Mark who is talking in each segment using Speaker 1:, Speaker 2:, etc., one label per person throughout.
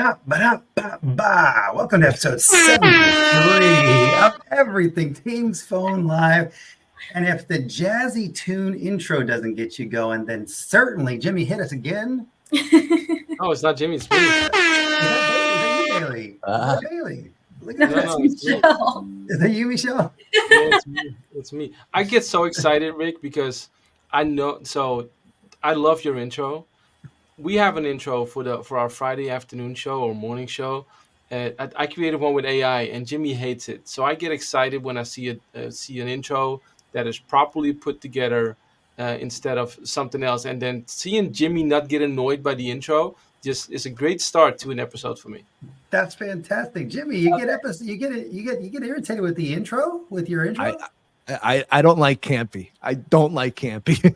Speaker 1: Ba-da-ba-ba-ba. Welcome to episode 73 of Everything Teams Phone Live. And if the jazzy tune intro doesn't get you going, then certainly Jimmy hit us again.
Speaker 2: Oh, it's not Jimmy, it's me.
Speaker 1: Is that Bailey? Is that Bailey? Look at that.
Speaker 2: No, it's me.
Speaker 1: Is that you, Michel?
Speaker 2: Yeah, it's me. I get so excited, Rick, because I know. So I love your intro. We have an intro for our Friday afternoon show or morning show. I created one with AI, and Jimmy hates it. So I get excited when I see an intro that is properly put together instead of something else. And then seeing Jimmy not get annoyed by the intro just is a great start to an episode for me.
Speaker 1: That's fantastic, Jimmy. You get irritated with the intro, with your intro.
Speaker 3: I don't like campy. I don't like campy.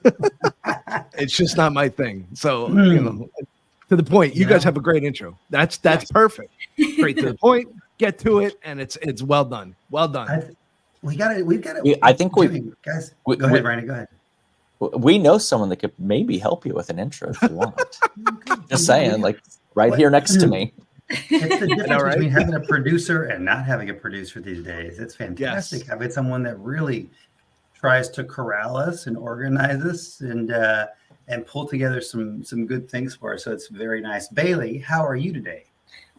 Speaker 3: It's just not my thing. So to the point. You guys have a great intro. That's perfect. Straight to the point. Get to it, and it's well done. Well done.
Speaker 1: We've got it.
Speaker 4: I think
Speaker 1: guys. Go ahead, Brandon. Go ahead.
Speaker 4: We know someone that could maybe help you with an intro if you want. Just saying, like here next to me.
Speaker 1: It's the difference between having a producer and not having a producer these days. It's fantastic having someone that really tries to corral us and organize us and pull together some good things for us. So it's very nice. Bailey, how are you today?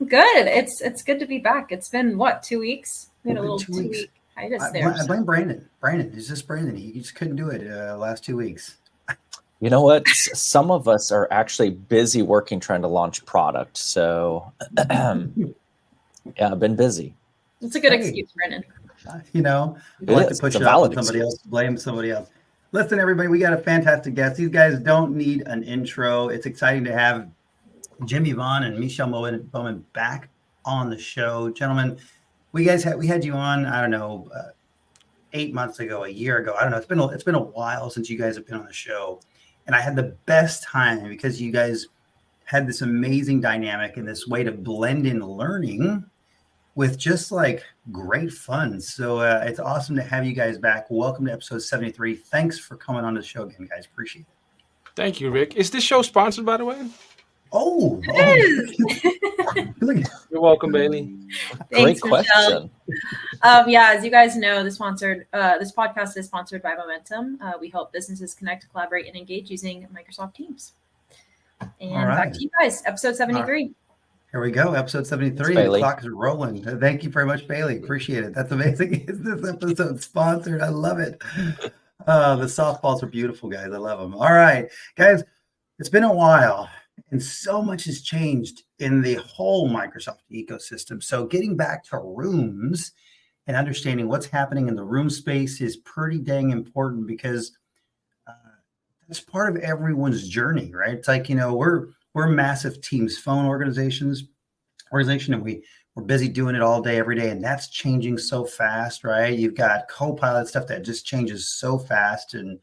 Speaker 5: Good. It's good to be back. It's been 2 weeks? We had a little 2 week hiatus there.
Speaker 1: I blame Brandon. It's just Brandon. He just couldn't do it last 2 weeks.
Speaker 4: You know what? Some of us are actually busy working, trying to launch product. So, I've been busy.
Speaker 5: It's a good excuse, Brennan.
Speaker 1: You like to push it off on somebody else, blame somebody else. Listen, everybody, we got a fantastic guest. These guys don't need an intro. It's exciting to have Jimmy Vaughan and Michel Bouman back on the show. Gentlemen, we had you on, I don't know, 8 months ago, a year ago. I don't know. It's been a while since you guys have been on the show. And I had the best time because you guys had this amazing dynamic and this way to blend in learning with just like great fun. So it's awesome to have you guys back. Welcome to episode 73. Thanks for coming on the show again, guys. Appreciate it.
Speaker 2: Thank you, Rick. Is this show sponsored, by the way? You're welcome, Bailey.
Speaker 5: Thanks,
Speaker 4: Great question.
Speaker 5: As you guys know, this podcast is sponsored by Momentum. We help businesses connect, collaborate, and engage using Microsoft Teams. And back to you guys, episode 73.
Speaker 1: Here we go, episode 73. The clock is rolling. Thank you very much, Bailey. Appreciate it. That's amazing. Is this episode sponsored? I love it. The softballs are beautiful, guys. I love them. All right, guys, it's been a while. And so much has changed in the whole Microsoft ecosystem. So getting back to rooms and understanding what's happening in the room space is pretty dang important because it's part of everyone's journey, right? It's like, we're massive Teams phone organization, and we're busy doing it all day, every day. And that's changing so fast, right? You've got Copilot stuff that just changes so fast, and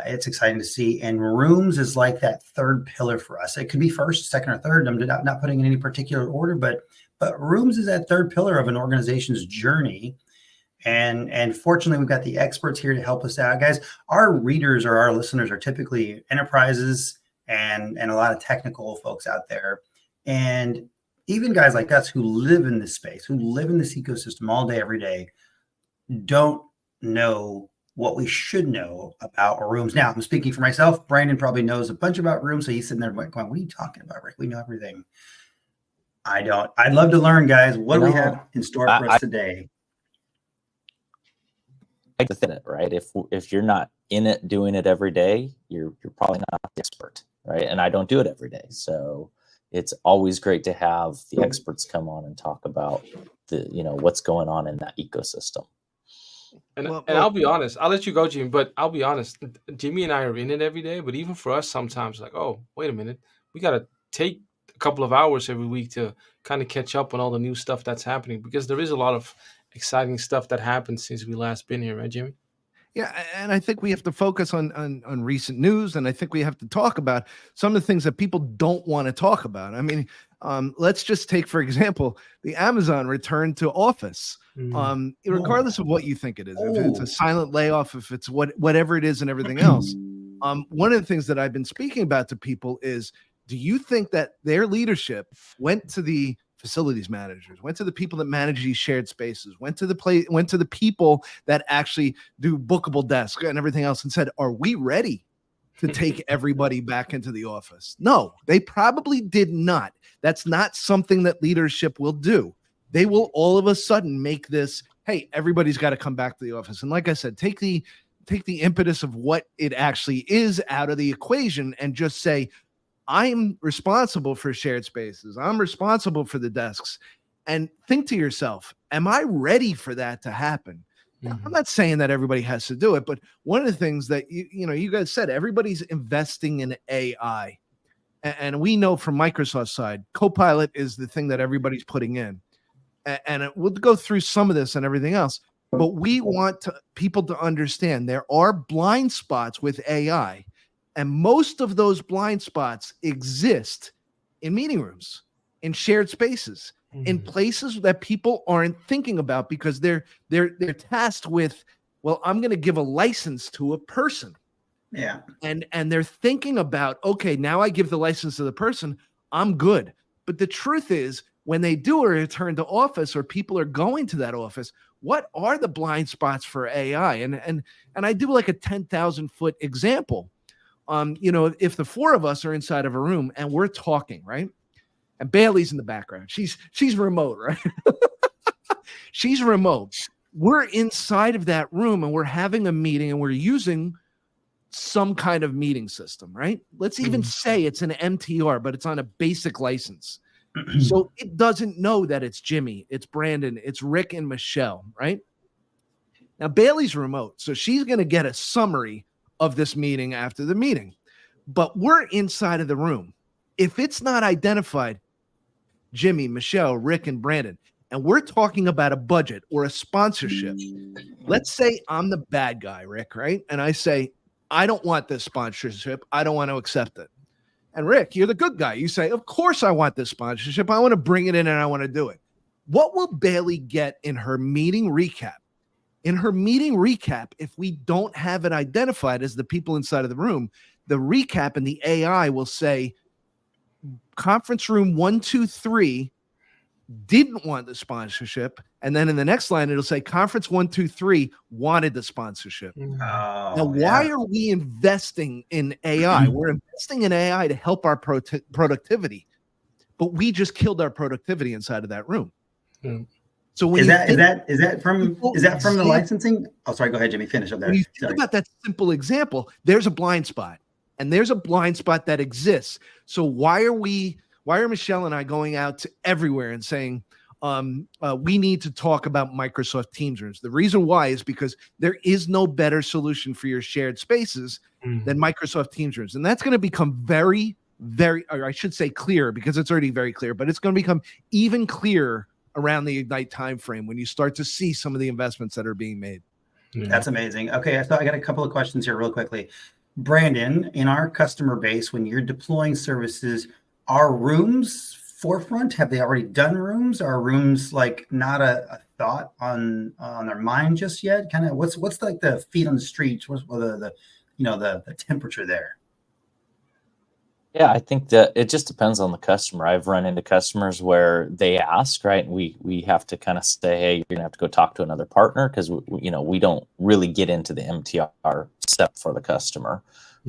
Speaker 1: it's exciting to see. And rooms is like that third pillar for us. It could be first, second, or third. I'm not putting in any particular order, but rooms is that third pillar of an organization's journey. And fortunately, we've got the experts here to help us out, guys. Our readers or our listeners are typically enterprises and a lot of technical folks out there. And even guys like us who live in this space, who live in this ecosystem all day, every day, don't know what we should know about rooms. Now, I'm speaking for myself. Brandon probably knows a bunch about rooms. So he's sitting there going, what are you talking about, Rick? We know everything. I don't. I'd love to learn, guys. What do we have in store for us today?
Speaker 4: I think it, right? If you're not in it, doing it every day, you're probably not the expert, right? And I don't do it every day. So it's always great to have the experts come on and talk about what's going on in that ecosystem.
Speaker 2: And I'll be honest, I'll let you go, Jimmy, but I'll be honest, Jimmy and I are in it every day, but even for us, sometimes like, oh, wait a minute, we got to take a couple of hours every week to kind of catch up on all the new stuff that's happening, because there is a lot of exciting stuff that happened since we last been here, right, Jimmy?
Speaker 3: Yeah, and I think we have to focus on recent news, and I think we have to talk about some of the things that people don't want to talk about. I mean, let's just take, for example, the Amazon return to Office. Regardless of what you think it is, if it's a silent layoff, if it's whatever it is and everything else. One of the things that I've been speaking about to people is Do you think that their leadership went to the facilities managers, went to the people that manage these shared spaces, went to the people that actually do bookable desks and everything else and said, are we ready to take everybody back into the office? No, they probably did not. That's not something that leadership will do. They will all of a sudden make this, hey, everybody's got to come back to the office. And like I said, take the impetus of what it actually is out of the equation and just say, I'm responsible for shared spaces. I'm responsible for the desks. And think to yourself, am I ready for that to happen? I'm not saying that everybody has to do it, but one of the things that you guys said, everybody's investing in AI. And we know from Microsoft's side, Copilot is the thing that everybody's putting in. And we'll go through some of this and everything else, but we want people to understand there are blind spots with AI, and most of those blind spots exist in meeting rooms, in shared spaces, in places that people aren't thinking about because they're tasked with, well, I'm going to give a license to a person.
Speaker 1: Yeah.
Speaker 3: And they're thinking about, okay, now I give the license to the person, I'm good. But the truth is, when they do a return to office or people are going to that office, what are the blind spots for AI? And I do like a 10,000 foot example. If the four of us are inside of a room and we're talking, right? And Bailey's in the background. She's remote, right? She's remote. We're inside of that room and we're having a meeting and we're using some kind of meeting system, right? Let's even say it's an MTR, but it's on a basic license. So it doesn't know that it's Jimmy, it's Brandon, it's Rick and Michelle, right? Now Bailey's remote, so she's going to get a summary of this meeting after the meeting. But we're inside of the room. If it's not identified, Jimmy, Michelle, Rick, and Brandon, and we're talking about a budget or a sponsorship, let's say I'm the bad guy, Rick, right? And I say, I don't want this sponsorship. I don't want to accept it. And Rick, you're the good guy. You say, of course I want this sponsorship. I want to bring it in and I want to do it. What will Bailey get in her meeting recap? In her meeting recap, if we don't have it identified as the people inside of the room, the recap and the AI will say, conference room 123 didn't want the sponsorship. And then in the next line, it'll say conference 123 wanted the sponsorship. Now, why are we investing in AI? We're investing in AI to help our productivity, but we just killed our productivity inside of that room. So when
Speaker 1: is that from the licensing? Oh, sorry. Go ahead, Jimmy. Finish up there.
Speaker 3: When you think about that simple example, there's a blind spot, and there's a blind spot that exists. So why are Michelle and I going out to everywhere and saying, we need to talk about Microsoft Teams rooms? The reason why is because there is no better solution for your shared spaces than Microsoft Teams rooms. And that's going to become very, very, or I should say clear, because it's already very clear, but it's going to become even clearer around the Ignite timeframe when you start to see some of the investments that are being made.
Speaker 1: That's amazing. Okay, so I got a couple of questions here real quickly. Brandon, in our customer base, when you're deploying services, are rooms forefront? Have they already done rooms? Are rooms like not a thought on their mind just yet? Kind of what's like the feet on the streets? What's the temperature there?
Speaker 4: Yeah, I think that it just depends on the customer. I've run into customers where they ask, right? And we have to kind of say, hey, you're gonna have to go talk to another partner because we don't really get into the MTR step for the customer.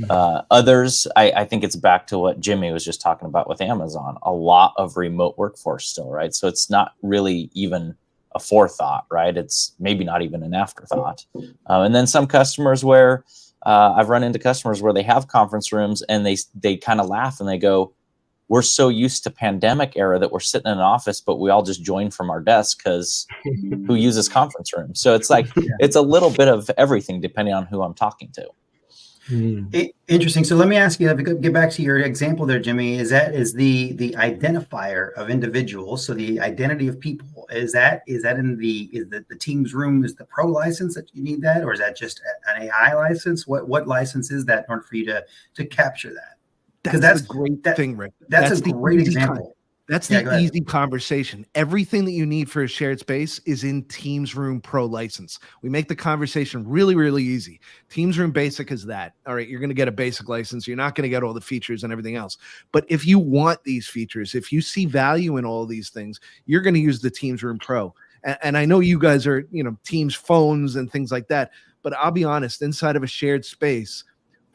Speaker 4: Others, I think it's back to what Jimmy was just talking about with Amazon. A lot of remote workforce still, right? So it's not really even a forethought, right? It's maybe not even an afterthought. And then some customers where I've run into customers where they have conference rooms and they kind of laugh and they go, we're so used to pandemic era that we're sitting in an office, but we all just join from our desk because who uses conference rooms? So it's like, it's a little bit of everything depending on who I'm talking to.
Speaker 1: Interesting. So let me ask you, get back to your example there, Jimmy. Is the identifier of individuals? So the identity of people, is that in the Teams room is the pro license that you need that, or is that just an AI license? What license is that in order for you to capture that?
Speaker 3: That's a great thing, Rick.
Speaker 1: That's a great example.
Speaker 3: That's the easy conversation. Everything that you need for a shared space is in Teams Room Pro license. We make the conversation really, really easy. Teams Room Basic is that. All right, you're going to get a basic license. You're not going to get all the features and everything else. But if you want these features, if you see value in all of these things, you're going to use the Teams Room Pro. And I know you guys are, Teams phones and things like that. But I'll be honest, inside of a shared space,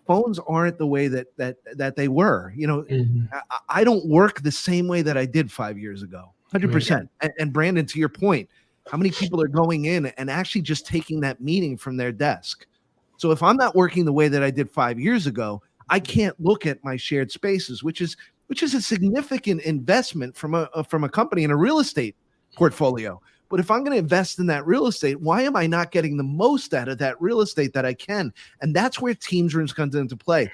Speaker 3: phones aren't the way that they were. I don't work the same way that I did 5 years ago, 100%. And Brandon, to your point, how many people are going in and actually just taking that meeting from their desk? So if I'm not working the way that I did 5 years ago, I can't look at my shared spaces, which is a significant investment from a company in a real estate portfolio. But if I'm going to invest in that real estate, why am I not getting the most out of that real estate that I can? And that's where Teams Rooms comes into play.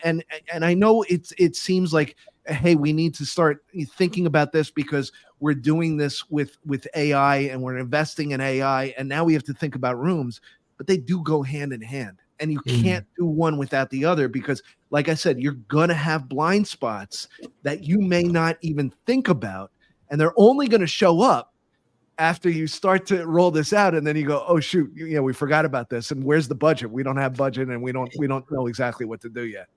Speaker 3: And I know it seems like, hey, we need to start thinking about this because we're doing this with AI and we're investing in AI, and now we have to think about rooms. But they do go hand in hand, and you can't do one without the other because, like I said, you're going to have blind spots that you may not even think about, and they're only going to show up after you start to roll this out, and then you go, oh shoot, we forgot about this, and where's the budget? We don't have budget, and we don't know exactly what to do yet.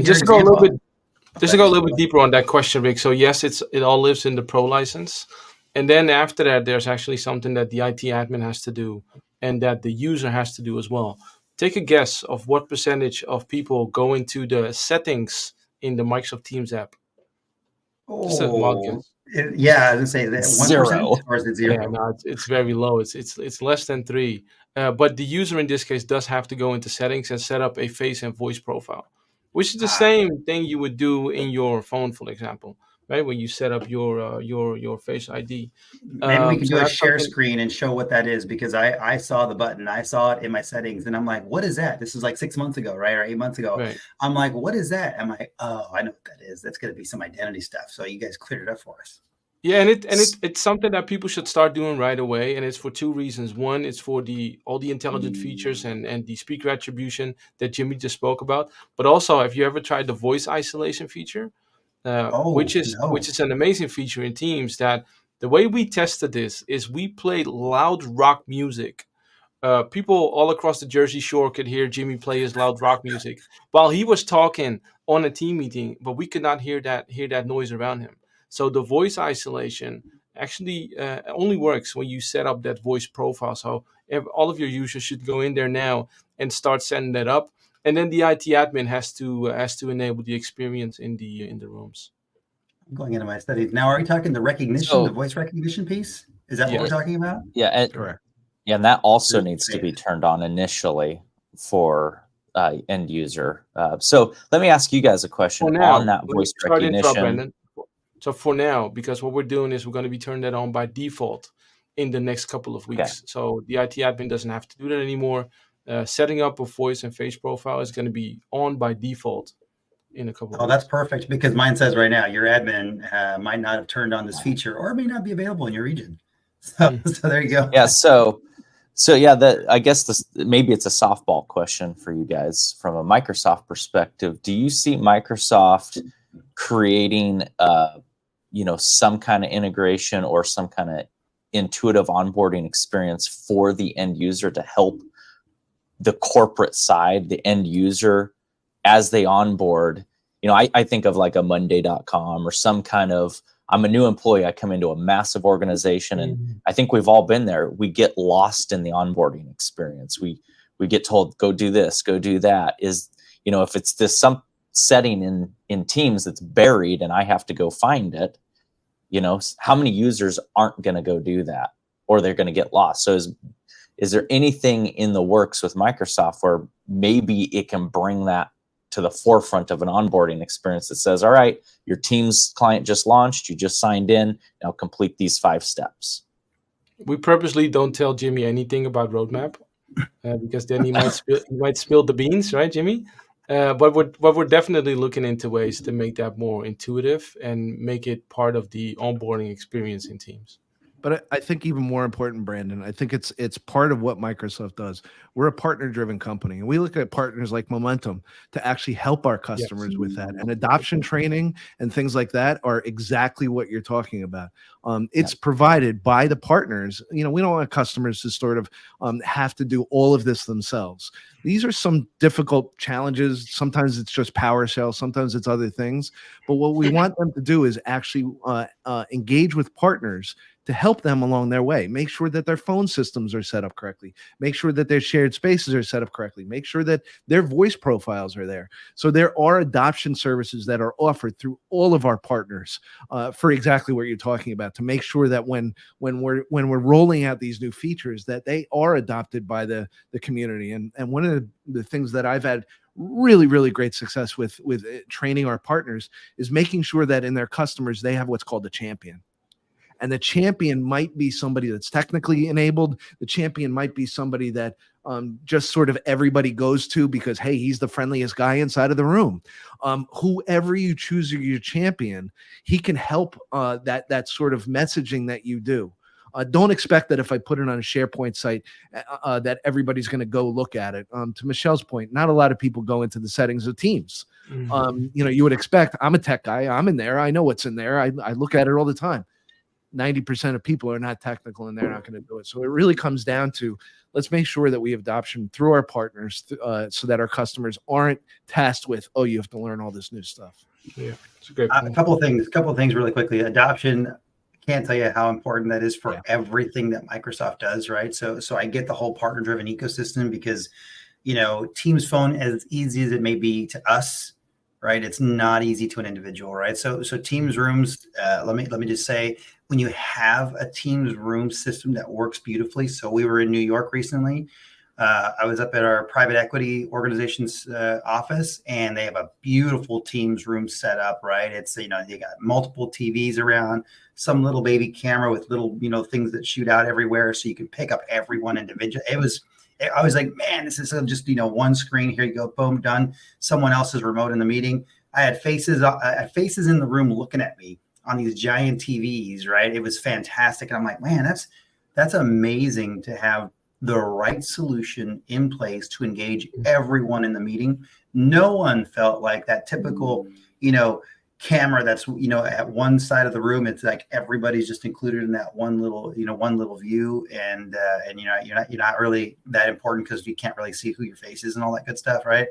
Speaker 2: Just to go a little bit deeper on that question, Rick. So yes, it all lives in the Pro license, and then after that, there's actually something that the IT admin has to do, and that the user has to do as well. Take a guess of what percentage of people go into the settings in the Microsoft Teams app. Just a wild guess.
Speaker 1: I was gonna say that 1%, or is it 0?
Speaker 2: Yeah, no, it's very low. It's less than 3. But the user in this case does have to go into settings and set up a face and voice profile, which is the same thing you would do in your phone, for example, right? When you set up your Face ID.
Speaker 1: Maybe we can do a share screen and show what that is, because I saw the button, I saw it in my settings, and I'm like, what is that? This is like 6 months ago, right? Or 8 months ago.
Speaker 2: Right.
Speaker 1: I'm like, what is that? I'm like, oh, I know what that is. That's going to be some identity stuff. So you guys cleared it up for us.
Speaker 2: Yeah, and it's something that people should start doing right away, and it's for 2 reasons. One, it's for all the intelligent features and the speaker attribution that Jimmy just spoke about. But also, have you ever tried the voice isolation feature, which is an amazing feature in Teams? That the way we tested this is we played loud rock music. People all across the Jersey Shore could hear Jimmy play his loud rock music while he was talking on a team meeting, but we could not hear that noise around him. So the voice isolation actually only works when you set up that voice profile. So all of your users should go in there now and start setting that up. And then the IT admin has to enable the experience in the rooms.
Speaker 1: I'm going into my studies now. Are we talking the recognition, the voice recognition piece? Is that what we're talking about?
Speaker 4: Yeah,
Speaker 3: correct.
Speaker 4: Yeah, and that also needs to be turned on initially for end user. So let me ask you guys a question on that voice recognition.
Speaker 2: So for now, because what we're doing is we're going to be turning that on by default in the next couple of weeks. Okay. So the IT admin doesn't have to do that anymore. Setting up a voice and face profile is going to be on by default in a couple of weeks.
Speaker 1: Oh, that's perfect, because mine says right now your admin might not have turned on this feature, or it may not be available in your region. So there you go.
Speaker 4: Yeah. So yeah, I guess maybe it's a softball question for you guys from a Microsoft perspective. Do you see Microsoft creating some kind of integration or some kind of intuitive onboarding experience for the end user to help the corporate side, the end user, as they onboard? I think of like a Monday.com or some kind of, I'm a new employee, I come into a massive organization, and I think we've all been there. We get lost in the onboarding experience. We get told, go do this, go do that. If it's some setting in Teams that's buried and I have to go find it, how many users aren't going to go do that, or they're going to get lost? So is there anything in the works with Microsoft where maybe it can bring that to the forefront of an onboarding experience that says, all right, your Teams client just launched, you just signed in, now complete these 5 steps?
Speaker 2: We purposely don't tell Jimmy anything about roadmap because then he might spill the beans, right, Jimmy? But we're definitely looking into ways to make that more intuitive and make it part of the onboarding experience in Teams.
Speaker 3: But I think even more important, Brandon, I think it's part of what Microsoft does. We're a partner-driven company, and we look at partners like Momentum to actually help our customers with that. And adoption training and things like that are exactly what you're talking about. It's provided by the partners. We don't want customers to sort of have to do all of this themselves. These are some difficult challenges. Sometimes it's just PowerShell. Sometimes it's other things. But what we want them to do is actually engage with partners to help them along their way. Make sure that their phone systems are set up correctly. Make sure that their shared spaces are set up correctly. Make sure that their voice profiles are there. So there are adoption services that are offered through all of our partners for exactly what you're talking about, to make sure that when we're rolling out these new features, that they are adopted by the community. And one of the things that I've had really, really great success with training our partners is making sure that in their customers, they have what's called a champion. And the champion might be somebody that's technically enabled. The champion might be somebody that just sort of everybody goes to because, hey, he's the friendliest guy inside of the room. Whoever you choose your champion, he can help that sort of messaging that you do. Don't expect that if I put it on a SharePoint site that everybody's going to go look at it. To Michelle's point, not a lot of people go into the settings of Teams. You would expect, I'm a tech guy. I'm in there. I know what's in there. I look at it all the time. 90% of people are not technical and they're not going to do it. So it really comes down to, let's make sure that we have adoption through our partners so that our customers aren't tasked with, oh, you have to learn all this new stuff.
Speaker 2: Yeah, it's a great point.
Speaker 1: A couple of things really quickly. Adoption, can't tell you how important that is for everything that Microsoft does, right? So I get the whole partner-driven ecosystem because, Teams Phone, as easy as it may be to us, right? It's not easy to an individual, right? So Teams Rooms, let me just say, when you have a Teams Room system that works beautifully. So we were in New York recently. I was up at our private equity organization's office, and they have a beautiful Teams Room set up, right? It's, they got multiple TVs around, some little baby camera with little, things that shoot out everywhere, so you can pick up everyone individually. I was like, man, this is just, one screen. Here you go, boom, done. Someone else's remote in the meeting. I had faces in the room looking at me on these giant TVs, right? It was fantastic. And I'm like, man, that's amazing to have the right solution in place to engage everyone in the meeting. No one felt like that typical, camera that's, at one side of the room. It's like everybody's just included in that one little view. And you're not really that important because you can't really see who your face is and all that good stuff, right?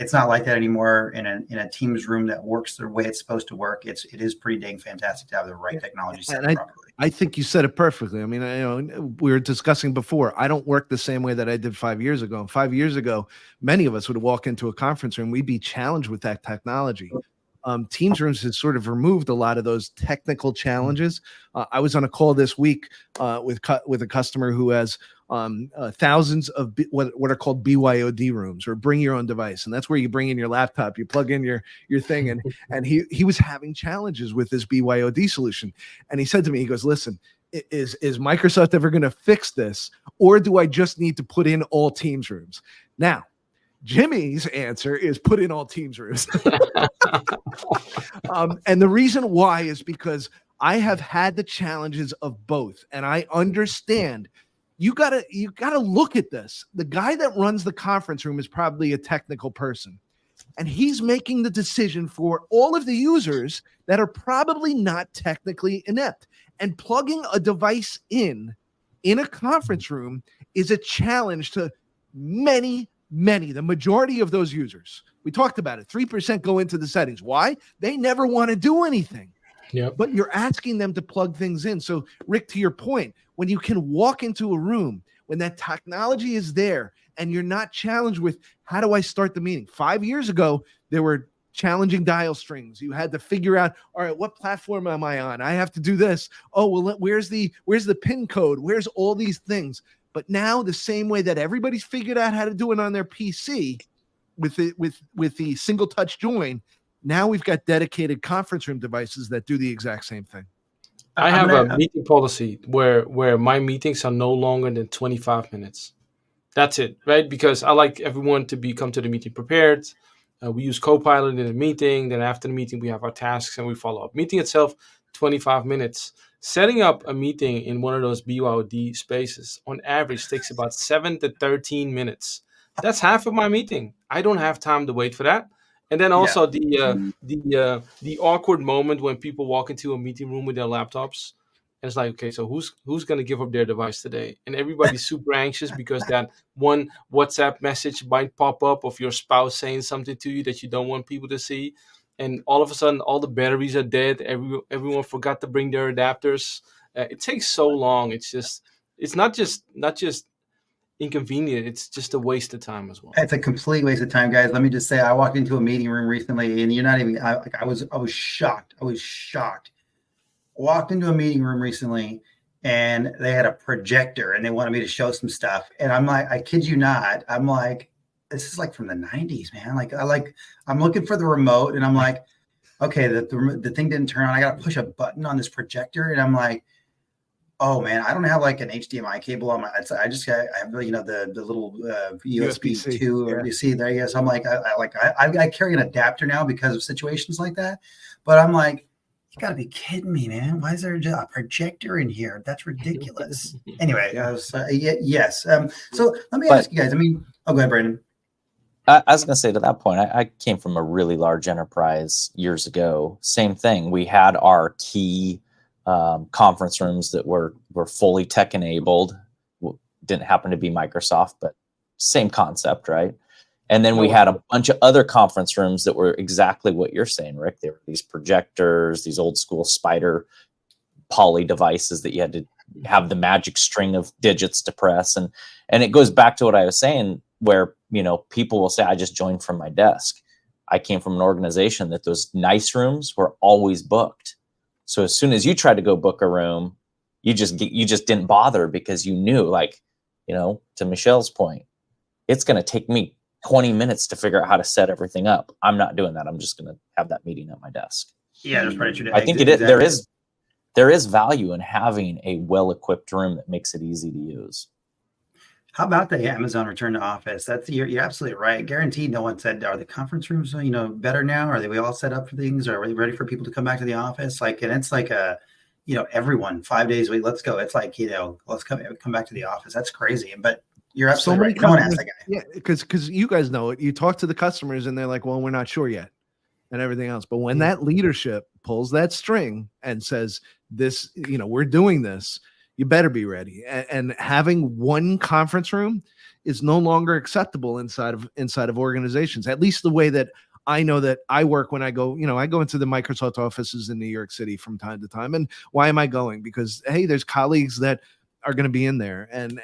Speaker 1: It's not like that anymore in a Teams room that works the way it's supposed to work. It is pretty dang fantastic to have the right technology set up properly.
Speaker 3: I think you said it perfectly. I mean, we were discussing before, I don't work the same way that I did 5 years ago. 5 years ago, many of us would walk into a conference room, we'd be challenged with that technology. Teams Rooms has sort of removed a lot of those technical challenges. I was on a call this week with a customer who has thousands of what are called BYOD rooms, or bring your own device, and that's where you bring in your laptop, you plug in your thing, and he was having challenges with this BYOD solution, and he said to me, he goes, "Listen, is Microsoft ever going to fix this, or do I just need to put in all Teams Rooms?" Now, Jimmy's answer is put in all Teams Rooms. And the reason why is because I have had the challenges of both, and I understand you gotta look at this. The guy that runs the conference room is probably a technical person, and he's making the decision for all of the users that are probably not technically inept. And plugging a device in a conference room is a challenge to many, the majority of those users. We talked about it. 3% go into the settings. Why? They never want to do anything.
Speaker 2: Yep.
Speaker 3: But you're asking them to plug things in. So, Rick, to your point, when you can walk into a room, when that technology is there, and you're not challenged with, how do I start the meeting? 5 years ago, there were challenging dial strings. You had to figure out, all right, what platform am I on? I have to do this. Oh, well, where's the PIN code? Where's all these things? But now, the same way that everybody's figured out how to do it on their PC with the single touch join, now we've got dedicated conference room devices that do the exact same thing.
Speaker 2: I have a meeting policy where my meetings are no longer than 25 minutes. That's it, right? Because I like everyone to come to the meeting prepared. We use Copilot in the meeting. Then after the meeting, we have our tasks and we follow up. Meeting itself, 25 minutes. Setting up a meeting in one of those BYOD spaces on average takes about 7 to 13 minutes. That's half of my meeting. I don't have time to wait for that. And then also the awkward moment when people walk into a meeting room with their laptops. And it's like, okay, so who's going to give up their device today? And everybody's super anxious because that one WhatsApp message might pop up of your spouse saying something to you that you don't want people to see. And all of a sudden, all the batteries are dead. Everyone forgot to bring their adapters. It takes so long. It's not just inconvenient. It's just a waste of time as well.
Speaker 1: It's a complete waste of time, guys. Let me just say, I walked into a meeting room recently, and you're not even. I was shocked. I was shocked. Walked into a meeting room recently, and they had a projector, and they wanted me to show some stuff. And I'm like, I kid you not. I'm like, this is like from the 90s, man. I'm looking for the remote, and I'm like, okay, the thing didn't turn on. I got to push a button on this projector, and I'm like, oh man, I don't have like an HDMI cable on my. I have the little USB 2 or you see there. Yes, I'm like I carry an adapter now because of situations like that. But I'm like, you got to be kidding me, man. Why is there a projector in here? That's ridiculous. Anyway, yes. So let me ask you guys. I mean, go ahead, Brandon.
Speaker 4: I was going to say to that point, I came from a really large enterprise years ago. Same thing. We had our key conference rooms that were fully tech enabled. Didn't happen to be Microsoft, but same concept, right? And then we had a bunch of other conference rooms that were exactly what you're saying, Rick. They were these projectors, these old school spider poly devices that you had to have the magic string of digits to press. And it goes back to what I was saying, where, people will say, I just joined from my desk. I came from an organization that those nice rooms were always booked. So as soon as you tried to go book a room, you just didn't bother because you knew, to Michel's point, it's going to take me 20 minutes to figure out how to set everything up. I'm not doing that. I'm just going to have that meeting at my desk.
Speaker 1: Yeah, that's right.
Speaker 4: I think there is value in having a well-equipped room that makes it easy to use.
Speaker 1: How about the Amazon return to office? You're absolutely right. Guaranteed. No one said, are the conference rooms, better now? Are we all set up for things? Are we ready for people to come back to the office? And it's like everyone 5 days a week. Let's go. It's like, let's come back to the office. That's crazy. But you're absolutely right. No one asked that guy.
Speaker 3: Yeah, because you guys know it. You talk to the customers and they're like, well, we're not sure yet, and everything else. But when that leadership pulls that string and says, this, we're doing this, you better be ready. And having one conference room is no longer acceptable inside of organizations, at least the way that I know that I work when I go, I go into the Microsoft offices in New York City from time to time. And why am I going? Because, hey, there's colleagues that are going to be in there, and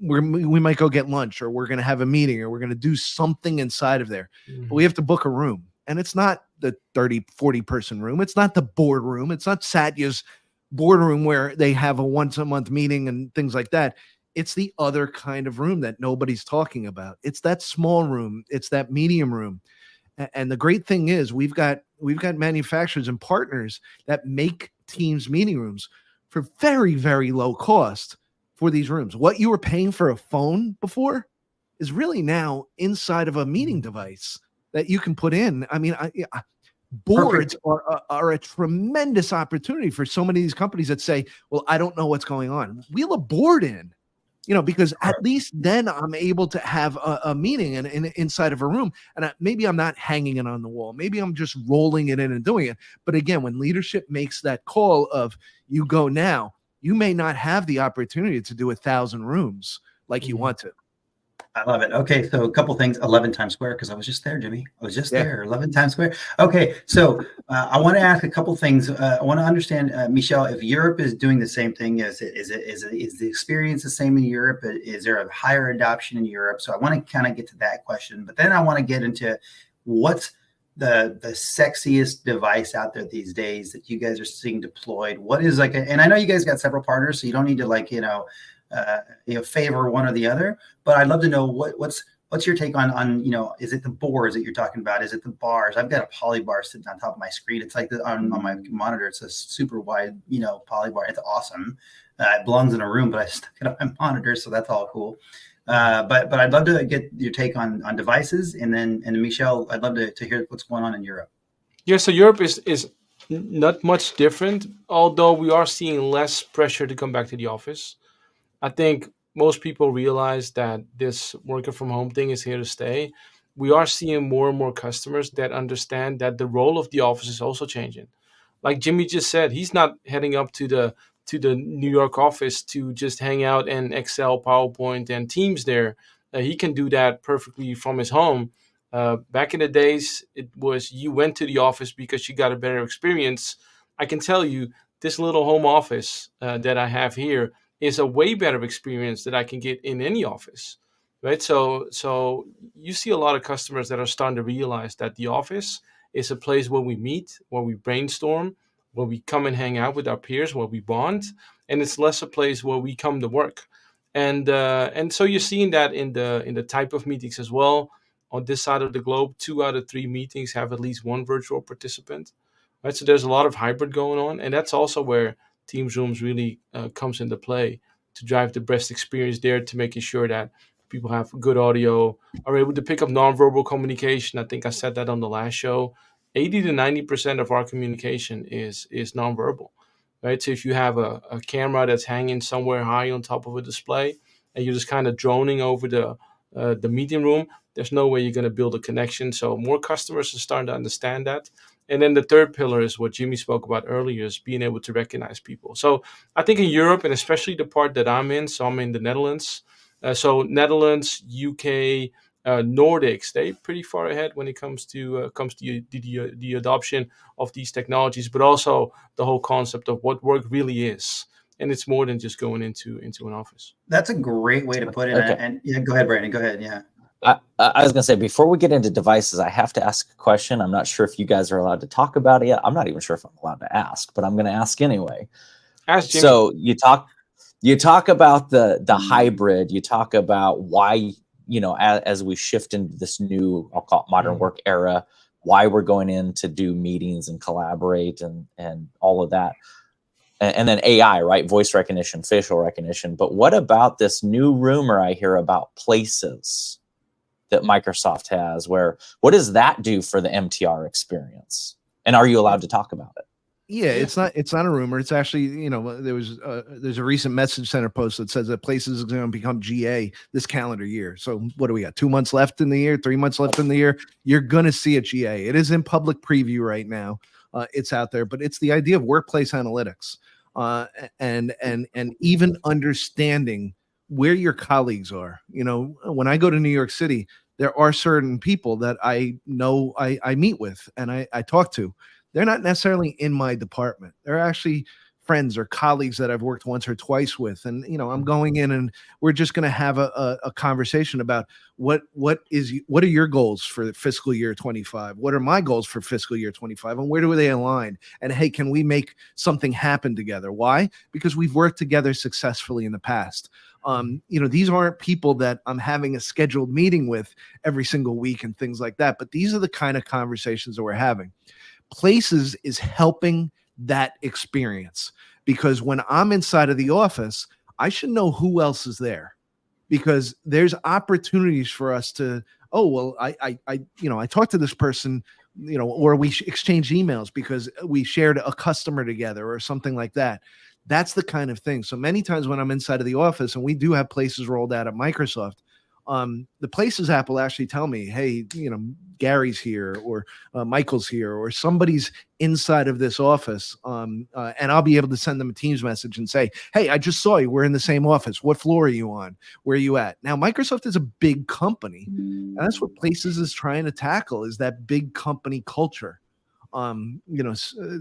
Speaker 3: we might go get lunch, or we're going to have a meeting, or we're going to do something inside of there. Mm-hmm. But we have to book a room, and it's not the 30-40 person room. It's not the board room. It's not Satya's boardroom where they have a once-a-month meeting and things like that. It's the other kind of room that nobody's talking about. It's that small room. It's that medium room. And the great thing is we've got manufacturers and partners that make Teams meeting rooms for very, very low cost for these rooms. What you were paying for a phone before is really now inside of a meeting device that you can put in. I mean, boards are a tremendous opportunity for so many of these companies that say, well, I don't know what's going on. Wheel a board in, because at least then I'm able to have a meeting inside of a room. And maybe I'm not hanging it on the wall. Maybe I'm just rolling it in and doing it. But again, when leadership makes that call of you go now, you may not have the opportunity to do 1,000 rooms like you want to.
Speaker 1: I love it. Okay, so a couple things. 11 Times Square, because I was just there, Jimmy. I was just there. 11 Times Square. Okay, so I want to ask a couple things. I want to understand, Michel, if Europe is doing the same thing, is the experience the same in Europe? Is there a higher adoption in Europe? So I want to kind of get to that question, but then I want to get into what's the sexiest device out there these days that you guys are seeing deployed. What is and I know you guys got several partners, so you don't need to favor one or the other, but I'd love to know what's your take on is it the boards that you're talking about? Is it the bars? I've got a poly bar sitting on top of my screen. It's like on my monitor. It's a super wide, poly bar. It's awesome. It belongs in a room, but I stuck it on my monitor, so that's all cool. But I'd love to get your take on devices, and then Michel, I'd love to hear what's going on in Europe.
Speaker 2: Yeah, so Europe is Not much different, although we are seeing less pressure to come back to the office. I think most people realize that this working from home thing is here to stay. We are seeing more and more customers that understand that the role of the office is also changing. Like Jimmy just said, he's not heading up to the New York office to just hang out and Excel, PowerPoint, and Teams there. He can do that perfectly from his home. Back in the days, it was you went to the office because you got a better experience. I can tell you, this little home office that I have here is a way better experience that I can get in any office, right? So you see a lot of customers that are starting to realize that the office is a place where we meet, where we brainstorm, where we come and hang out with our peers, where we bond, and it's less a place where we come to work. And so you're seeing that in the type of meetings as well. On this side of the globe, 2 out of 3 meetings have at least one virtual participant, right? So there's a lot of hybrid going on, and that's also where Teams Rooms really comes into play to drive the best experience there, to making sure that people have good audio, are able to pick up nonverbal communication. I think I said that on the last show. 80 to 90% of our communication is nonverbal, right? So if you have a camera that's hanging somewhere high on top of a display and you're just kind of droning over the meeting room, there's no way you're going to build a connection. So more customers are starting to understand that. And then the third pillar is what Jimmy spoke about earlier, is being able to recognize people. So I think in Europe, and especially the part that I'm in, so I'm in the Netherlands. So Netherlands, UK, Nordics, they pretty far ahead when it comes to the adoption of these technologies, but also the whole concept of what work really is. And it's more than just going into an office.
Speaker 1: That's a great way to put it.
Speaker 4: Okay.
Speaker 1: And yeah, go ahead, Brandon. Go ahead. Yeah.
Speaker 4: I was going to say, before we get into devices, I have to ask a question. I'm not sure if you guys are allowed to talk about it yet. I'm not even sure if I'm allowed to ask, but I'm going to ask anyway.
Speaker 2: Ask Jimmy.
Speaker 4: So you talk about the hybrid. You talk about why, as we shift into this new, I'll call it modern work era, why we're going in to do meetings and collaborate and all of that. And then AI, right? Voice recognition, facial recognition. But what about this new rumor I hear about Places that Microsoft has? What does that do for the MTR experience? And are you allowed to talk about it?
Speaker 3: Yeah, it's not a rumor. It's actually, there's a recent Message Center post that says that Places is going to become GA this calendar year. So what do we got? 2 months left in the year, 3 months left in the year. You're going to see it GA. It is in public preview right now. It's out there, but it's the idea of workplace analytics and even understanding where your colleagues are. When I go to New York City, there are certain people that I know I meet with and I talk to. They're not necessarily in my department. They're actually friends or colleagues that I've worked once or twice with. And, I'm going in and we're just going to have a conversation about what are your goals for fiscal year 25? What are my goals for fiscal year 25? And where do they align? And hey, can we make something happen together? Why? Because we've worked together successfully in the past. These aren't people that I'm having a scheduled meeting with every single week and things like that. But these are the kind of conversations that we're having. Places is helping that experience, because when I'm inside of the office, I should know who else is there, because there's opportunities for us to, I talked to this person, or we exchanged emails because we shared a customer together or something like that. That's the kind of thing. So many times when I'm inside of the office, and we do have Places rolled out at Microsoft, the Places app will actually tell me, hey, Gary's here, or Michael's here, or somebody's inside of this office. And I'll be able to send them a Teams message and say, hey, I just saw you. We're in the same office. What floor are you on? Where are you at? Now, Microsoft is a big company. And that's what Places is trying to tackle, is that big company culture.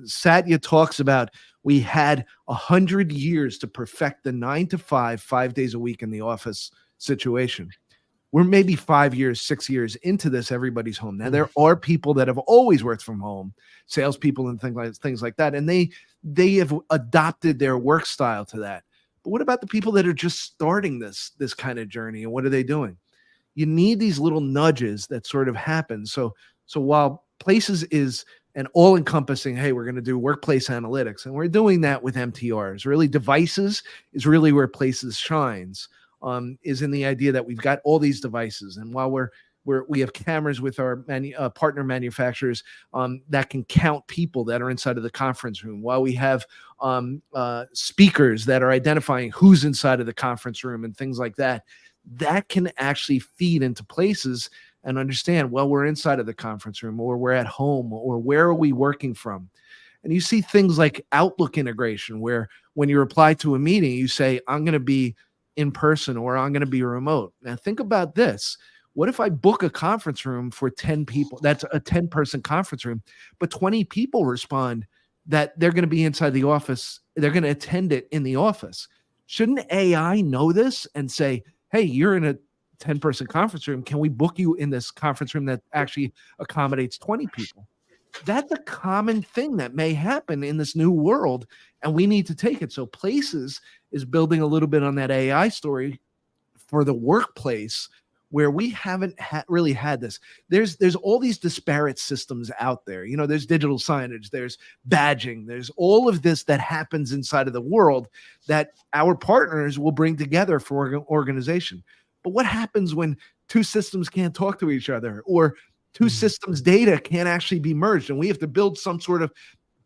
Speaker 3: Satya talks about, we had 100 years to perfect the 9 to 5, 5 days a week in the office situation. We're maybe 5 years, 6 years into this. Everybody's home. Now, there are people that have always worked from home, salespeople and things like that. And they have adopted their work style to that. But what about the people that are just starting this kind of journey? And what are they doing? You need these little nudges that sort of happen. So while Places is an all-encompassing, hey, we're going to do workplace analytics, and we're doing that with MTRs. Really, devices is really where Places shines. Is in the idea that we've got all these devices. And while we're we have cameras with our partner manufacturers that can count people that are inside of the conference room, while we have speakers that are identifying who's inside of the conference room and things like that. That can actually feed into places and understand, well, we're inside of the conference room, or we're at home, or where are we working from? And you see things like Outlook integration, where when you reply to a meeting, you say, I'm going to be in person, or I'm going to be remote. Now think about this. What if I book a conference room for 10 people? That's a 10-person conference room, but 20 people respond that they're going to be inside the office. They're going to attend it in the office. Shouldn't AI know this and say, hey, you're in a 10-person conference room. Can we book you in this conference room that actually accommodates 20 people? That's a common thing that may happen in this new world, and we need to take it. So Places is building a little bit on that AI story for the workplace, where we haven't really had this. There's all these disparate systems out there. There's digital signage, there's badging, there's all of this that happens inside of the world that our partners will bring together for organization. But what happens when two systems can't talk to each other, or two systems data can't actually be merged, and we have to build some sort of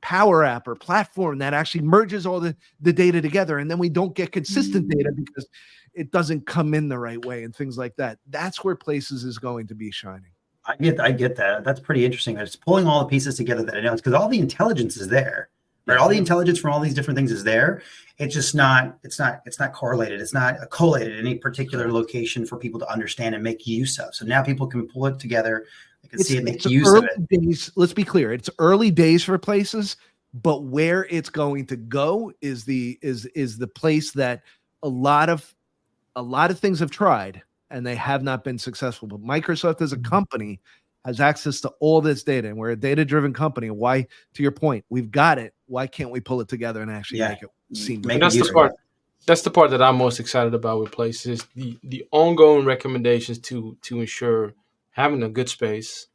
Speaker 3: power app or platform that actually merges all the data together, and then we don't get consistent data because it doesn't come in the right way and things like that. That's where Places is going to be shining.
Speaker 1: I get that. That's pretty interesting. It's pulling all the pieces together that I know, because all the intelligence is there, right? All the intelligence from all these different things is there. It's just not correlated. It's not collated in any particular location for people to understand and make use of. So now people can pull it together. They can see it, make use of it.
Speaker 3: Days, let's be clear. It's early days for Places, but where it's going to go is the place that a lot of things have tried and they have not been successful. But Microsoft as a company has access to all this data, and we're a data-driven company. Why, to your point, we've got it. Why can't we pull it together and actually make it seem?
Speaker 2: That's the part that I'm most excited about with Places, the ongoing recommendations to ensure having a good space,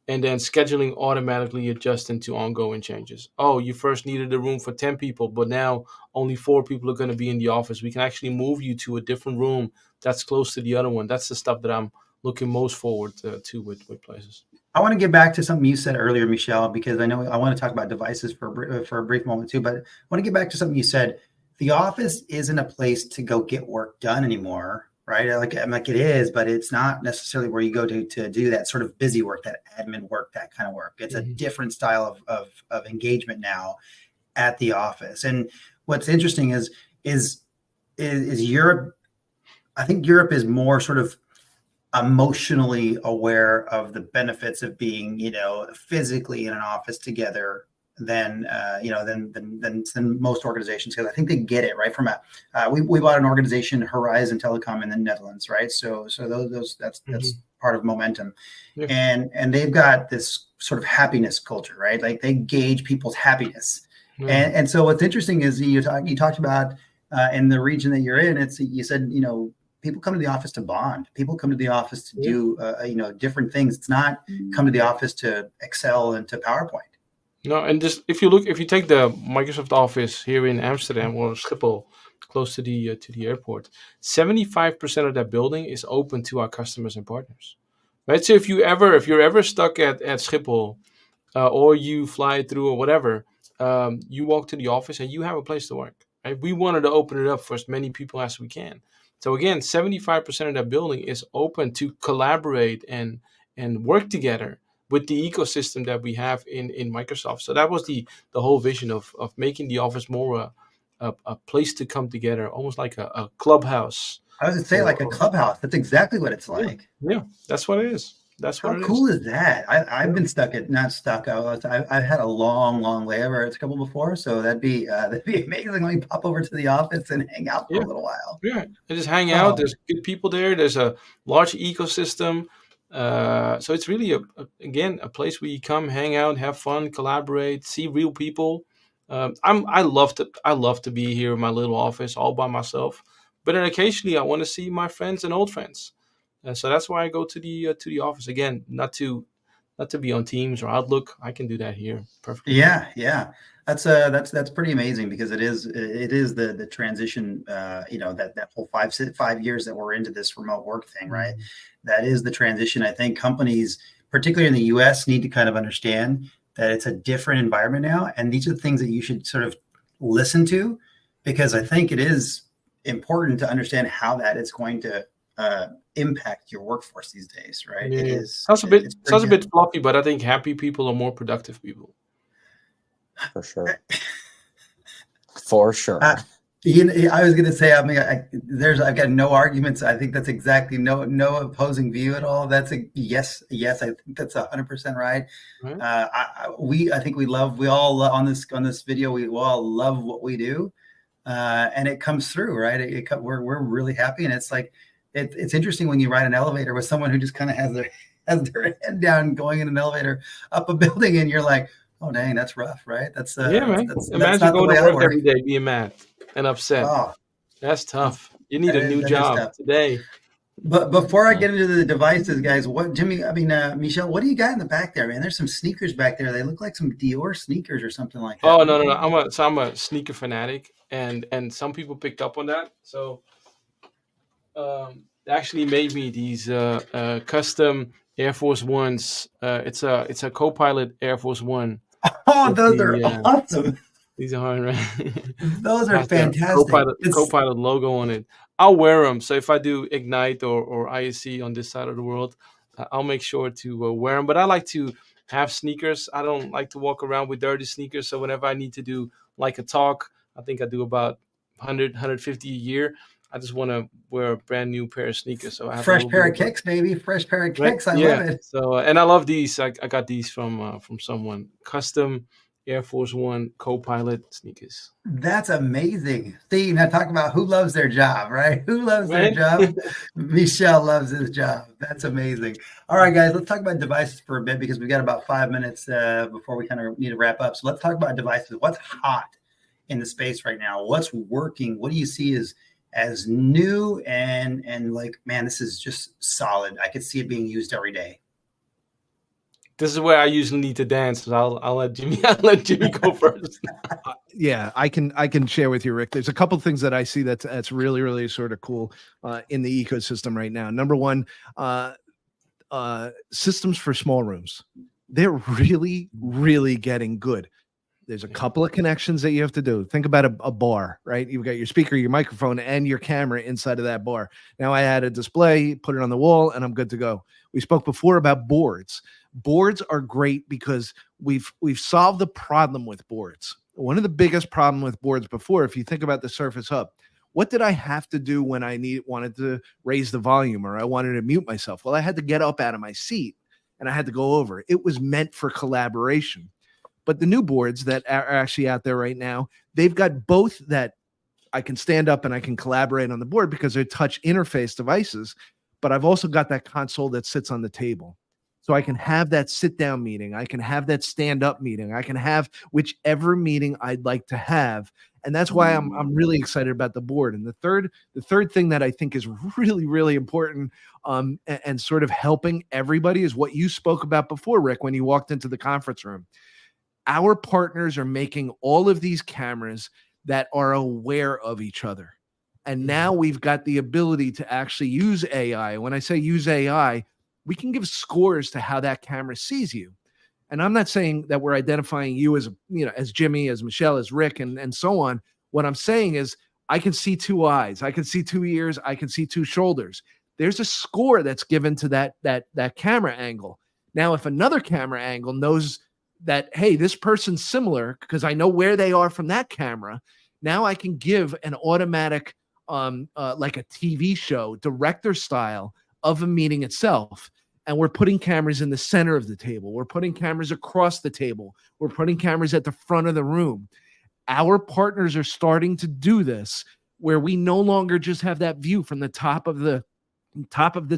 Speaker 2: and then scheduling automatically adjusting to ongoing changes. Oh, you first needed a room for 10 people, but now only 4 people are going to be in the office. We can actually move you to a different room that's close to the other one. That's the stuff that I'm looking most forward to with Places.
Speaker 1: I want to get back to something you said earlier, Michel, because I know I want to talk about devices for a brief moment too, but I want to get back to something you said. The office isn't a place to go get work done anymore, right? Like it is, but it's not necessarily where you go to do that sort of busy work, that admin work, that kind of work. It's a different style of engagement now at the office. And what's interesting is Europe. I think Europe is more sort of emotionally aware of the benefits of being, physically in an office together than most organizations, because I think they get it right from we bought an organization, Horizon Telecom, in the Netherlands, right? So that's part of Momentum, and they've got this sort of happiness culture, right? Like they gauge people's happiness, and so what's interesting is you talked about in the region that you're in. You said people come to the office to bond. People come to the office to do different things. It's not come to the office to Excel and to PowerPoint.
Speaker 2: No, and just if you take the Microsoft office here in Amsterdam or Schiphol, close to the airport, 75% of that building is open to our customers and partners. Right. So if you're ever stuck at Schiphol, or you fly through or whatever, you walk to the office and you have a place to work. Right? We wanted to open it up for as many people as we can. So again, 75% of that building is open to collaborate and work together with the ecosystem that we have in Microsoft. So that was the whole vision of making the office more a place to come together, almost like a clubhouse.
Speaker 1: I was going to say like a clubhouse. That's exactly what it's like.
Speaker 2: Yeah, that's what it is.
Speaker 1: How cool is that? I've been not stuck. I've had a long layover at Schiphol before, so that'd be amazing. Let me pop over to the office and hang out for a little while.
Speaker 2: Yeah, and just hang out. There's good people there. There's a large ecosystem. So it's really a place where you come, hang out, have fun, collaborate, see real people. I love to be here in my little office all by myself, but then occasionally I want to see my friends and old friends. So that's why I go to the office again, not to not to be on Teams or Outlook, I can do that here perfectly.
Speaker 1: Yeah. That's pretty amazing, because it is the transition, that whole 5 years that we're into this remote work thing, right? That is the transition. I think companies, particularly in the US, need to kind of understand that it's a different environment now. And these are the things that you should sort of listen to, because I think it is important to understand how that is going to impact your workforce these days, right?
Speaker 2: Yeah.
Speaker 1: It is.
Speaker 2: Sounds a bit floppy, but I think happy people are more productive people.
Speaker 4: For sure. For sure.
Speaker 1: I was going to say, I mean, I've got no arguments. I think that's exactly no opposing view at all. That's a yes. I think that's 100% right. I think we all on this video, we all love what we do, and it comes through, right? We're really happy, and it's like it's interesting when you ride an elevator with someone who just kind of has their head down going in an elevator up a building, and you're like, oh dang, that's rough, right? That's
Speaker 2: man.
Speaker 1: that's
Speaker 2: Imagine
Speaker 1: not
Speaker 2: going
Speaker 1: the way
Speaker 2: to
Speaker 1: I
Speaker 2: work
Speaker 1: work.
Speaker 2: every day being mad and upset.
Speaker 1: Oh,
Speaker 2: That's tough. You need a new
Speaker 1: that is
Speaker 2: job
Speaker 1: tough.
Speaker 2: today.
Speaker 1: But before I get into the devices, guys, Michel, what do you got in the back there, man? There's some sneakers back there. They look like some Dior sneakers or something like that.
Speaker 2: Oh no. I'm a sneaker fanatic, and some people picked up on that. So they actually made me these custom Air Force Ones. It's a Copilot Air Force One.
Speaker 1: Oh, those are awesome.
Speaker 2: These are right.
Speaker 1: Those are fantastic.
Speaker 2: Copilot logo on it. I'll wear them. So if I do Ignite or ISC on this side of the world, I'll make sure to wear them. But I like to have sneakers. I don't like to walk around with dirty sneakers. So whenever I need to do like a talk, I think I do about 100, 150 a year. I just want to wear a brand new pair of sneakers. So I have
Speaker 1: fresh pair of kicks, baby. Fresh pair of kicks. I love it.
Speaker 2: So and I love these. I got these from someone. Custom Air Force One Copilot sneakers.
Speaker 1: That's amazing. See, now talk about who loves their job, right? Who loves their job? Michel loves his job. That's amazing. All right, guys, let's talk about devices for a bit, because we've got about 5 minutes before we kind of need to wrap up. So let's talk about devices. What's hot in the space right now? What's working? What do you see as new and like, man, this is just solid. I could see it being used every day.
Speaker 2: This is where I usually need to dance. So I'll let Jimmy go first.
Speaker 3: Yeah, I can share with you, Rick. There's a couple of things that I see that's really, really sort of cool in the ecosystem right now. Number one, systems for small rooms. They're really, really getting good. There's a couple of connections that you have to do. Think about a bar, right? You've got your speaker, your microphone, and your camera inside of that bar. Now I add a display, put it on the wall, and I'm good to go. We spoke before about boards. Boards are great because we've solved the problem with boards. One of the biggest problem with boards before, if you think about the Surface Hub, what did I have to do when I wanted to raise the volume or I wanted to mute myself? Well, I had to get up out of my seat and I had to go over. It was meant for collaboration. But the new boards that are actually out there right now, they've got both that I can stand up and I can collaborate on the board because they're touch interface devices. But I've also got that console that sits on the table. So I can have that sit down meeting. I can have that stand up meeting. I can have whichever meeting I'd like to have. And that's why I'm really excited about the board. And the third thing that I think is really, really important and sort of helping everybody is what you spoke about before, Rick, when you walked into the conference room. Our partners are making all of these cameras that are aware of each other. And now we've got the ability to actually use AI. When I say use AI, we can give scores to how that camera sees you. And I'm not saying that we're identifying you as, as Jimmy, as Michel, as Rick, and so on. What I'm saying is I can see 2 eyes, I can see 2 ears, I can see 2 shoulders. There's a score that's given to that camera angle. Now, if another camera angle knows that, hey, this person's similar because I know where they are from that camera, now I can give an automatic, like a TV show, director style of a meeting itself. And we're putting cameras in the center of the table. We're putting cameras across the table. We're putting cameras at the front of the room. Our partners are starting to do this where we no longer just have that view from the top of the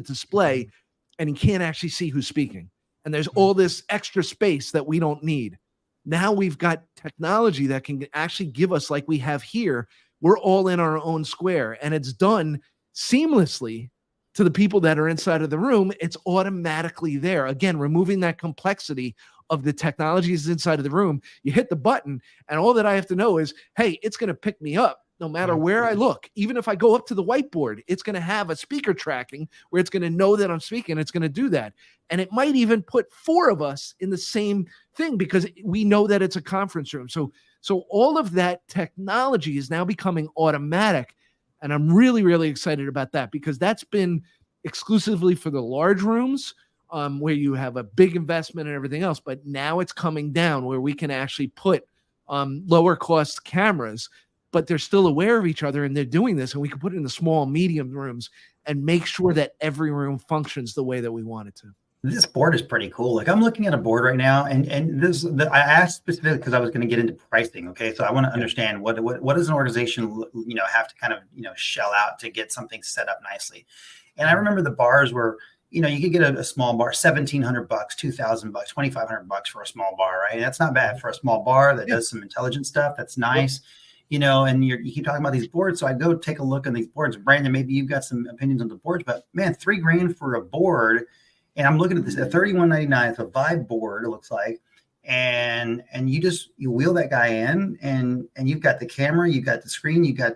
Speaker 3: display and you can't actually see who's speaking. And there's all this extra space that we don't need. Now we've got technology that can actually give us, like we have here, we're all in our own square and it's done seamlessly to the people that are inside of the room, it's automatically there. Again, removing that complexity of the technology is inside of the room. You hit the button, and all that I have to know is, hey, it's going to pick me up no matter where I look. Even if I go up to the whiteboard, it's going to have a speaker tracking where it's going to know that I'm speaking. It's going to do that. And it might even put 4 of us in the same thing because we know that it's a conference room. So all of that technology is now becoming automatic. And I'm really, really excited about that because that's been exclusively for the large rooms where you have a big investment and everything else. But now it's coming down where we can actually put lower cost cameras, but they're still aware of each other and they're doing this. And we can put it in the small, medium rooms and make sure that every room functions the way that we want it to.
Speaker 1: This board is pretty cool. Like I'm looking at a board right now, and I asked specifically because I was going to get into pricing. Okay, so I want to understand what does an organization have to kind of shell out to get something set up nicely. And I remember the bars were you could get a small bar, $1,700, $2,000, $2,500 for a small bar, right? That's not bad for a small bar that does some intelligent stuff. That's nice. And you keep talking about these boards. So I go take a look on these boards. Brandon, maybe you've got some opinions on the boards, but man, $3,000 for a board. And I'm looking at this at $31.99. It's a Vibe board, it looks like. And you wheel that guy in and you've got the camera, you've got the screen, you've got,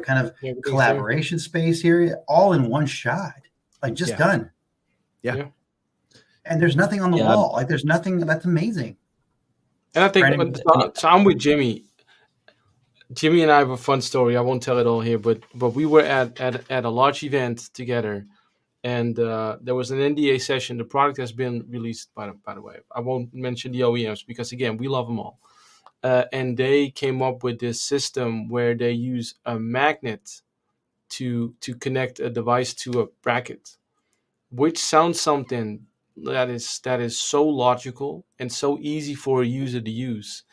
Speaker 1: kind of collaboration space here, all in one shot, like just done.
Speaker 3: Yeah.
Speaker 1: And there's nothing on the wall. Like there's nothing. That's amazing.
Speaker 2: And I think so I'm with Jimmy. Jimmy and I have a fun story. I won't tell it all here, but we were at a large event together. And there was an NDA session. The product has been released, by the way. I won't mention the OEMs because, again, we love them all. And they came up with this system where they use a magnet to connect a device to a bracket, which sounds something that is so logical and so easy for a user to use.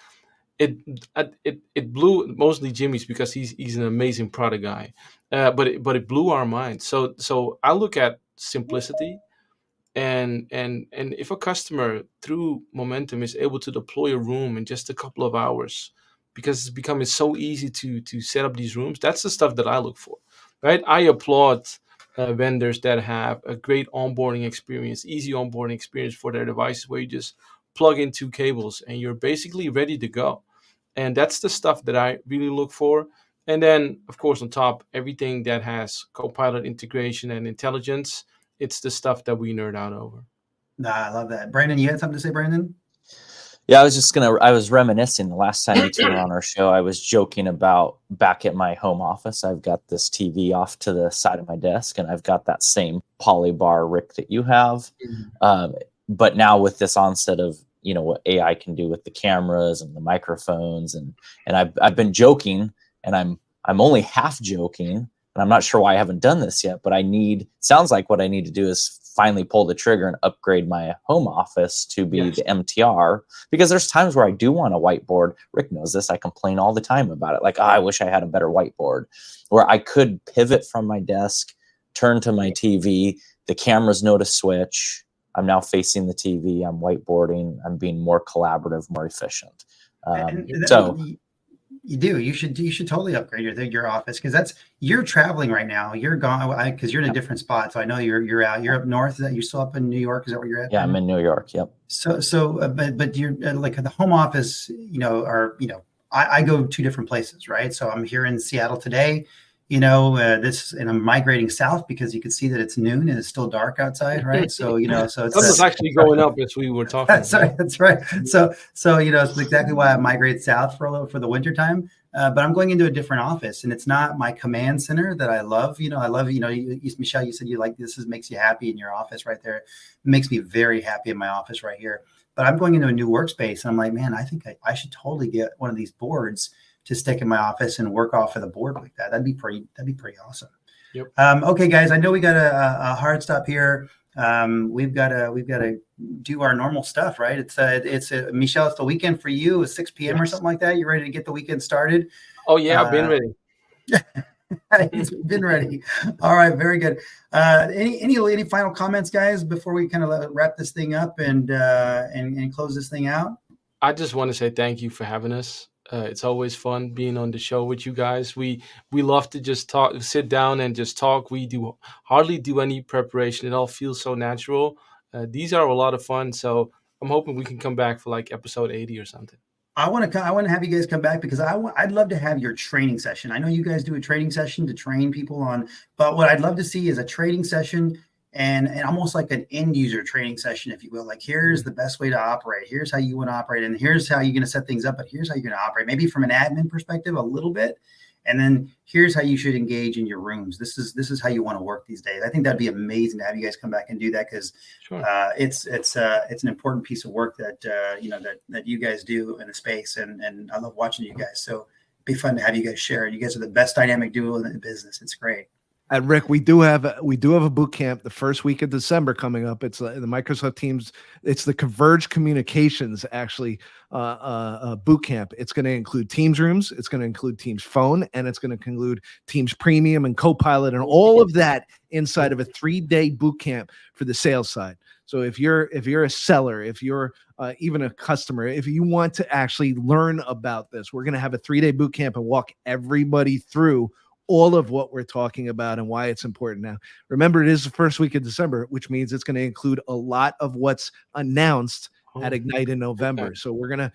Speaker 2: It blew mostly Jimmy's because he's an amazing product guy, but it blew our mind. So I look at simplicity, and if a customer through Momentum is able to deploy a room in just a couple of hours, because it's becoming so easy to set up these rooms, that's the stuff that I look for, right? I applaud vendors that have a great onboarding experience, easy onboarding experience for their devices, where you just plug in 2 cables and you're basically ready to go. And that's the stuff that I really look for. And then, of course, on top, everything that has Copilot integration and intelligence, it's the stuff that we nerd out over.
Speaker 1: Nah, I love that. Brandon, you had something to say, Brandon?
Speaker 4: Yeah, I was reminiscing the last time you two were on our show. I was joking about back at my home office. I've got this TV off to the side of my desk, and I've got that same polybar Rick that you have. But now with this onset of what AI can do with the cameras and the microphones, and I've been joking, and I'm only half joking, and I'm not sure why I haven't done this yet. But sounds like what I need to do is finally pull the trigger and upgrade my home office to be the MTR, because there's times where I do want a whiteboard. Rick knows this. I complain all the time about it. Like, I wish I had a better whiteboard where I could pivot from my desk, turn to my TV. The cameras know to switch. I'm now facing the TV. I'm whiteboarding. I'm being more collaborative, more efficient.
Speaker 1: You do. You should totally upgrade your office, because you're traveling right now. You're gone because you're in a different spot. So I know you're out. You're up north. Is that you're still up in New York? Is that where you're at?
Speaker 4: Yeah, I'm in New York. Yep.
Speaker 1: But you're like the home office. I go 2 different places, right? So I'm here in Seattle today. And I'm migrating south because you can see that it's noon and it's still dark outside, right? So so it's
Speaker 2: actually going up as we were talking.
Speaker 1: That's right. So it's exactly why I migrate south for the winter time. But I'm going into a different office, and it's not my command center that I love. Michel, you said you like this. Makes you happy in your office right there. It makes me very happy in my office right here. But I'm going into a new workspace, and I'm like, man, I think I should totally get one of these boards to stick in my office and work off of the board like that. That'd be pretty awesome.
Speaker 2: Yep.
Speaker 1: Okay, guys, I know we got a hard stop here. We've got to do our normal stuff, right? It's Michel, it's the weekend for you. It's 6 p.m. or something like that. You ready to get the weekend started?
Speaker 2: Oh yeah, I've been ready.
Speaker 1: He's been ready. All right, very good. Any final comments, guys, before we kind of wrap this thing up and close this thing out?
Speaker 2: I just want to say thank you for having us. It's always fun being on the show with you guys. We love to just talk, sit down and just talk. We do hardly do any preparation. It all feels so natural. These are a lot of fun. So I'm hoping we can come back for like episode 80 or something.
Speaker 1: I want to have you guys come back because I'd love to have your training session. I know you guys do a training session to train people on, but what I'd love to see is a training session and almost like an end user training session, if you will. Like, here's the best way to operate. Here's how you want to operate, and here's how you're going to set things up. But here's how you're going to operate, maybe from an admin perspective a little bit, and then here's how you should engage in your rooms. This is how you want to work these days. I think that'd be amazing to have you guys come back and do that because it's an important piece of work that that you guys do in the space, and I love watching you guys. So it'd be fun to have you guys share it. You guys are the best dynamic duo in the business. It's great.
Speaker 3: And Rick, we do have a boot camp the first week of December coming up. It's the Microsoft Teams. It's the Converge Communications actually boot camp. It's going to include Teams rooms. It's going to include Teams Phone, and it's going to include Teams Premium and Copilot, and all of that inside of a 3-day boot camp for the sales side. So if you're a seller, if you're even a customer, if you want to actually learn about this, we're going to have a 3-day boot camp and walk everybody through all of what we're talking about and why it's important. Now, remember, it is the first week of December, which means it's going to include a lot of what's announced at Ignite in November. Okay. So we're gonna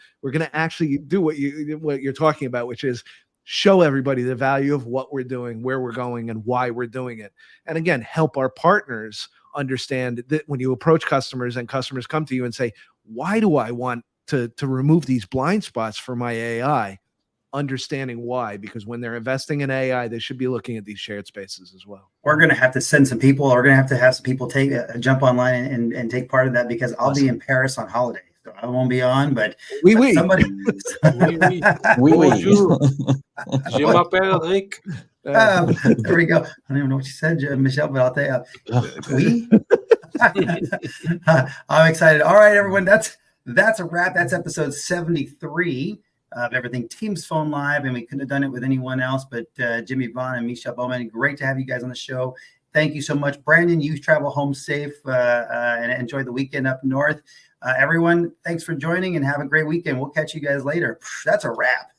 Speaker 3: actually do what you're talking about, which is show everybody the value of what we're doing, where we're going, and why we're doing it. And again, help our partners understand that when you approach customers and customers come to you and say, why do I want to remove these blind spots for my AI? Understanding why, because when they're investing in AI, they should be looking at these shared spaces as well.
Speaker 1: We're going to have to send some people, or we're going to have some people take jump online and take part of that, because I'll be in Paris on holiday. So I won't be on, but somebody.
Speaker 2: Je m'appelle Rick.
Speaker 1: There we go. I don't even know what you said, Michelle, but I'll tell you. I'm excited. All right, everyone. That's a wrap. That's episode 73. Of everything Teams Phone Live, and we couldn't have done it with anyone else but Jimmy Vaughan and Michel Bouman. Great to have you guys on the show. Thank you so much. Brandon, you travel home safe and enjoy the weekend up north. Everyone, thanks for joining and have a great weekend. We'll catch you guys later. That's a wrap.